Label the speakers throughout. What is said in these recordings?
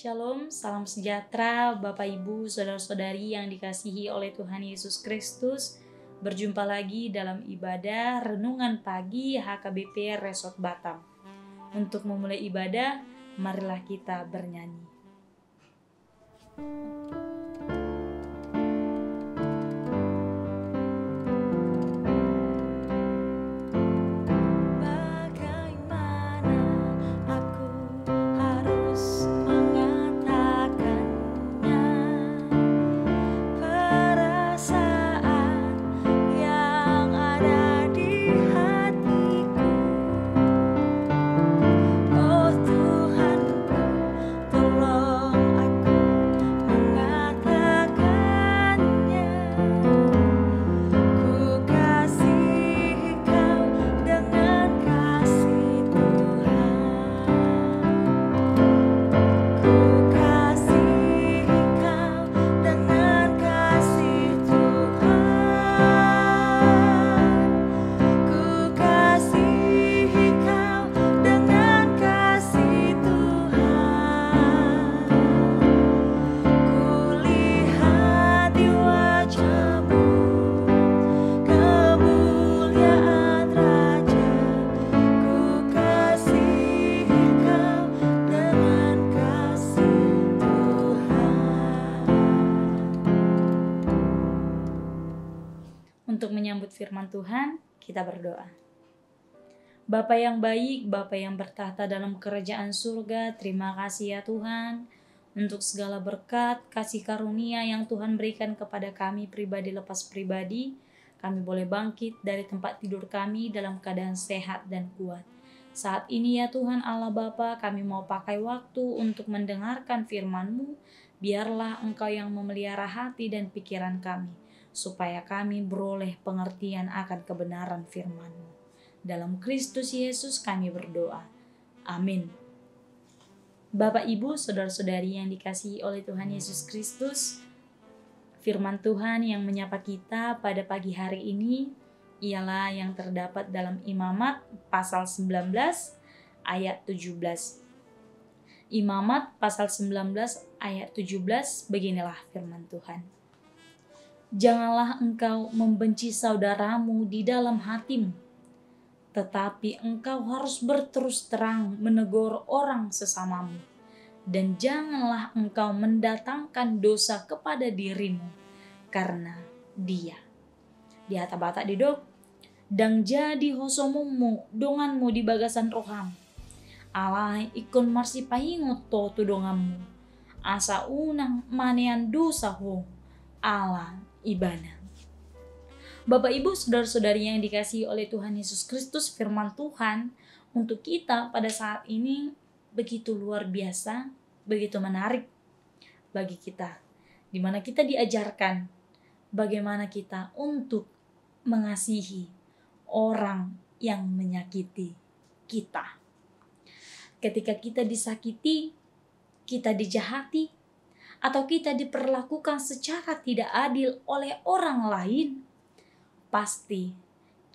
Speaker 1: Shalom, salam sejahtera Bapak Ibu, Saudara-saudari yang dikasihi oleh Tuhan Yesus Kristus. Berjumpa lagi dalam ibadah Renungan Pagi HKBP Resort Batam. Untuk memulai ibadah, marilah kita bernyanyi. Untuk menyambut firman Tuhan, kita berdoa. Bapa yang baik, Bapa yang bertahta dalam kerajaan surga, terima kasih ya Tuhan untuk segala berkat, kasih karunia yang Tuhan berikan kepada kami pribadi lepas pribadi. Kami boleh bangkit dari tempat tidur kami dalam keadaan sehat dan kuat. Saat ini ya Tuhan Allah Bapa, kami mau pakai waktu untuk mendengarkan firman-Mu. Biarlah Engkau yang memelihara hati dan pikiran kami, supaya kami beroleh pengertian akan kebenaran firman-Mu. Dalam Kristus Yesus kami berdoa. Amin. Bapak, Ibu, Saudara-saudari yang dikasihi oleh Tuhan Yesus Kristus, firman Tuhan yang menyapa kita pada pagi hari ini ialah yang terdapat dalam Imamat pasal 19 ayat 17. Imamat pasal 19 ayat 17, beginilah firman Tuhan. Janganlah engkau membenci saudaramu di dalam hatimu, tetapi engkau harus berterus terang menegur orang sesamamu. Dan janganlah engkau mendatangkan dosa kepada dirimu, karena dia. Di hata-bata didok, dang jadi hosomumu donganmu di bagasan roham. Allah ikon marsi pahingot to donganmu. Asa unang manean dosa ho, Allah ibana. Bapak, Ibu, Saudara-saudari yang dikasihi oleh Tuhan Yesus Kristus, firman Tuhan untuk kita pada saat ini begitu luar biasa, begitu menarik bagi kita, di mana kita diajarkan bagaimana kita untuk mengasihi orang yang menyakiti kita. Ketika kita disakiti, kita dijahati, atau kita diperlakukan secara tidak adil oleh orang lain, pasti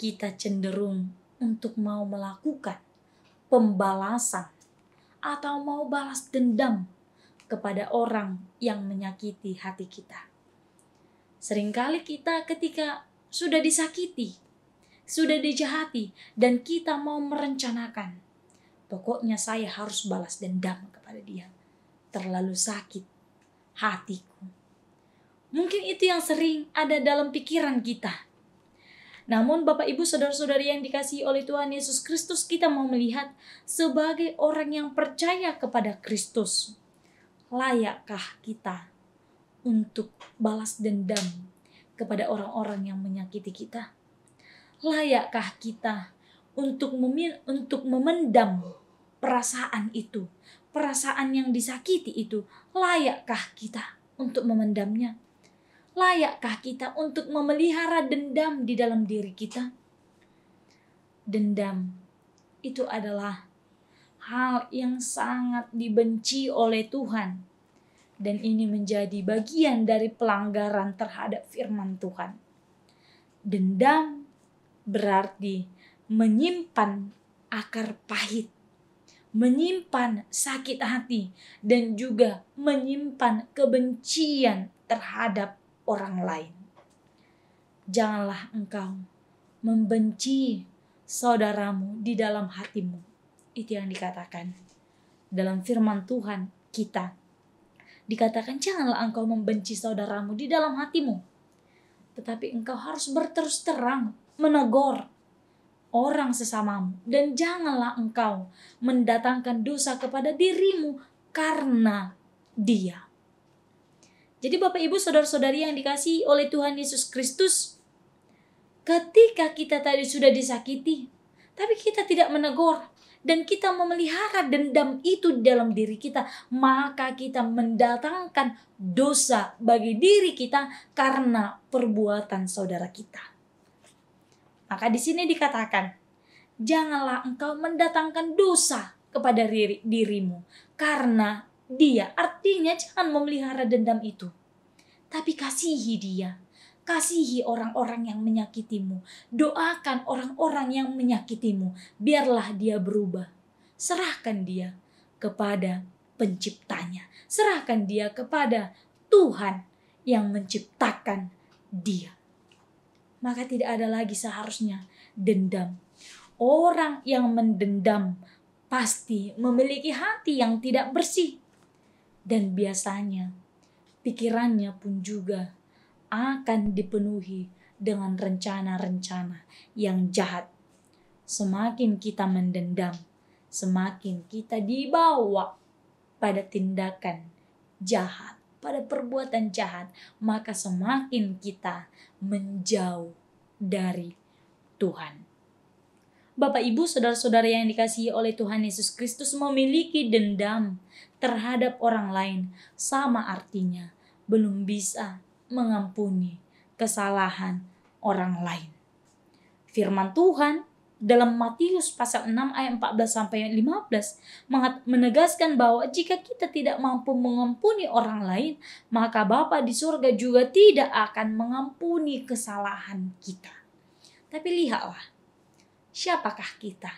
Speaker 1: kita cenderung untuk mau melakukan pembalasan atau mau balas dendam kepada orang yang menyakiti hati kita. Seringkali kita ketika sudah disakiti, sudah dijahati, dan kita mau merencanakan, pokoknya saya harus balas dendam kepada dia. Terlalu sakit hatiku. Mungkin itu yang sering ada dalam pikiran kita. Namun Bapak, Ibu, Saudara-saudari yang dikasihi oleh Tuhan Yesus Kristus, kita mau melihat sebagai orang yang percaya kepada Kristus, layakkah kita untuk balas dendam kepada orang-orang yang menyakiti kita? Layakkah kita untuk memendam perasaan itu, perasaan yang disakiti itu? Layakkah kita untuk memendamnya? Layakkah kita untuk memelihara dendam di dalam diri kita? Dendam itu adalah hal yang sangat dibenci oleh Tuhan. Dan ini menjadi bagian dari pelanggaran terhadap firman Tuhan. Dendam berarti menyimpan akar pahit, menyimpan sakit hati, dan juga menyimpan kebencian terhadap orang lain. Janganlah engkau membenci saudaramu di dalam hatimu. Itu yang dikatakan dalam firman Tuhan kita. Dikatakan janganlah engkau membenci saudaramu di dalam hatimu, tetapi engkau harus berterus terang menegur orang sesamamu, dan janganlah engkau mendatangkan dosa kepada dirimu karena dia. Jadi Bapak Ibu saudara-saudari yang dikasihi oleh Tuhan Yesus Kristus, ketika kita tadi sudah disakiti, tapi kita tidak menegur, dan kita memelihara dendam itu di dalam diri kita, maka kita mendatangkan dosa bagi diri kita karena perbuatan saudara kita. Maka di sini dikatakan, janganlah engkau mendatangkan dosa kepada dirimu karena dia. Artinya jangan memelihara dendam itu, tapi kasihi dia. Kasihi orang-orang yang menyakitimu. Doakan orang-orang yang menyakitimu. Biarlah dia berubah. Serahkan dia kepada penciptanya. Serahkan dia kepada Tuhan yang menciptakan dia. Maka tidak ada lagi seharusnya dendam. Orang yang mendendam pasti memiliki hati yang tidak bersih. Dan biasanya pikirannya pun juga akan dipenuhi dengan rencana-rencana yang jahat. Semakin kita mendendam, semakin kita dibawa pada tindakan jahat, pada perbuatan jahat, maka semakin kita menjauh dari Tuhan. Bapak Ibu saudara-saudara yang dikasihi oleh Tuhan Yesus Kristus, memiliki dendam terhadap orang lain sama artinya belum bisa mengampuni kesalahan orang lain. Firman Tuhan dalam Matius pasal 6 ayat 14 sampai 15 menegaskan bahwa jika kita tidak mampu mengampuni orang lain, maka Bapa di surga juga tidak akan mengampuni kesalahan kita. Tapi lihatlah, siapakah kita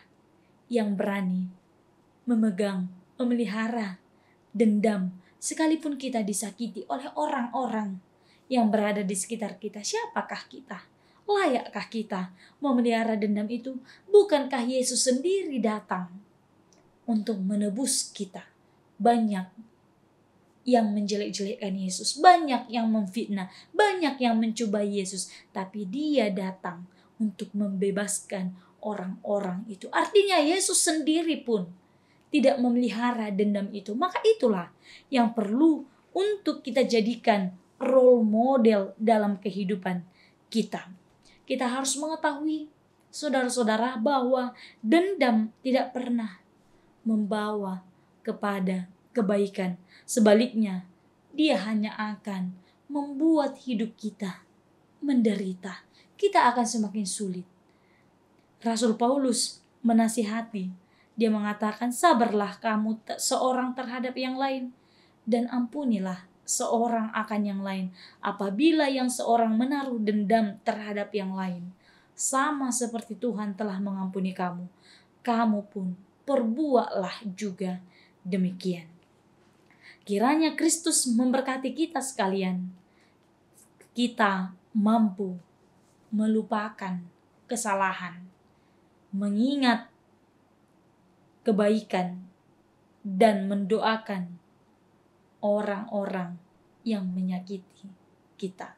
Speaker 1: yang berani memelihara dendam sekalipun kita disakiti oleh orang-orang yang berada di sekitar kita? Siapakah kita? Layakkah kita memelihara dendam itu? Bukankah Yesus sendiri datang untuk menebus kita? Banyak yang menjelek-jelekkan Yesus, banyak yang memfitnah, banyak yang mencobai Yesus, tapi Dia datang untuk membebaskan orang-orang itu. Artinya Yesus sendiri pun tidak memelihara dendam itu. Maka itulah yang perlu untuk kita jadikan role model dalam kehidupan kita. Kita harus mengetahui, saudara-saudara, bahwa dendam tidak pernah membawa kepada kebaikan. Sebaliknya, dia hanya akan membuat hidup kita menderita. Kita akan semakin sulit. Rasul Paulus menasihati, dia mengatakan, sabarlah kamu seorang terhadap yang lain, dan ampunilah seorang akan yang lain. Apabila yang seorang menaruh dendam terhadap yang lain, sama seperti Tuhan telah mengampuni kamu, kamu pun perbuatlah juga demikian. Kiranya Kristus memberkati kita sekalian. Kita mampu melupakan kesalahan, mengingat kebaikan, dan mendoakan orang-orang yang menyakiti kita.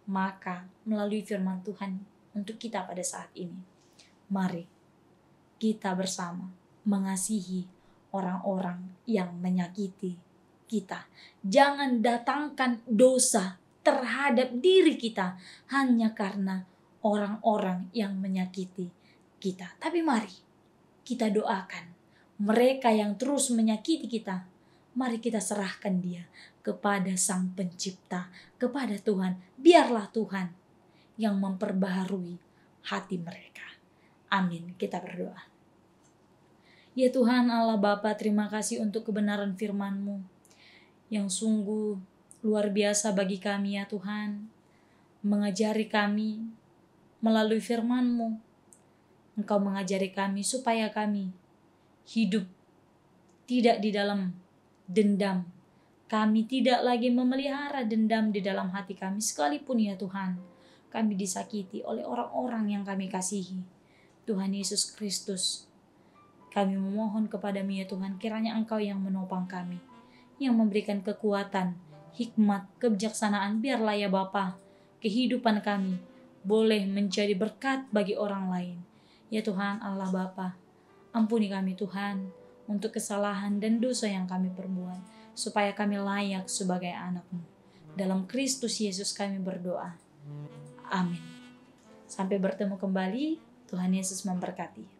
Speaker 1: Maka melalui firman Tuhan untuk kita pada saat ini, mari kita bersama mengasihi orang-orang yang menyakiti kita. Jangan datangkan dosa terhadap diri kita hanya karena orang-orang yang menyakiti kita. Tapi mari kita doakan mereka yang terus menyakiti kita. Mari kita serahkan dia kepada Sang Pencipta, kepada Tuhan. Biarlah Tuhan yang memperbaharui hati mereka. Amin. Kita berdoa. Ya Tuhan Allah Bapa, terima kasih untuk kebenaran firman-Mu yang sungguh luar biasa bagi kami ya Tuhan. Mengajari kami melalui firman-Mu. Engkau mengajari kami supaya kami hidup tidak di dalam dendam. Kami tidak lagi memelihara dendam di dalam hati kami, sekalipun ya Tuhan, kami disakiti oleh orang-orang yang kami kasihi. Tuhan Yesus Kristus, kami memohon kepadamu ya Tuhan, kiranya Engkau yang menopang kami, yang memberikan kekuatan, hikmat, kebijaksanaan. Biarlah ya Bapa, kehidupan kami boleh menjadi berkat bagi orang lain. Ya Tuhan Allah Bapa, ampuni kami Tuhan untuk kesalahan dan dosa yang kami perbuat, supaya kami layak sebagai anak-Mu. Dalam Kristus Yesus kami berdoa. Amin. Sampai bertemu kembali. Tuhan Yesus memberkati.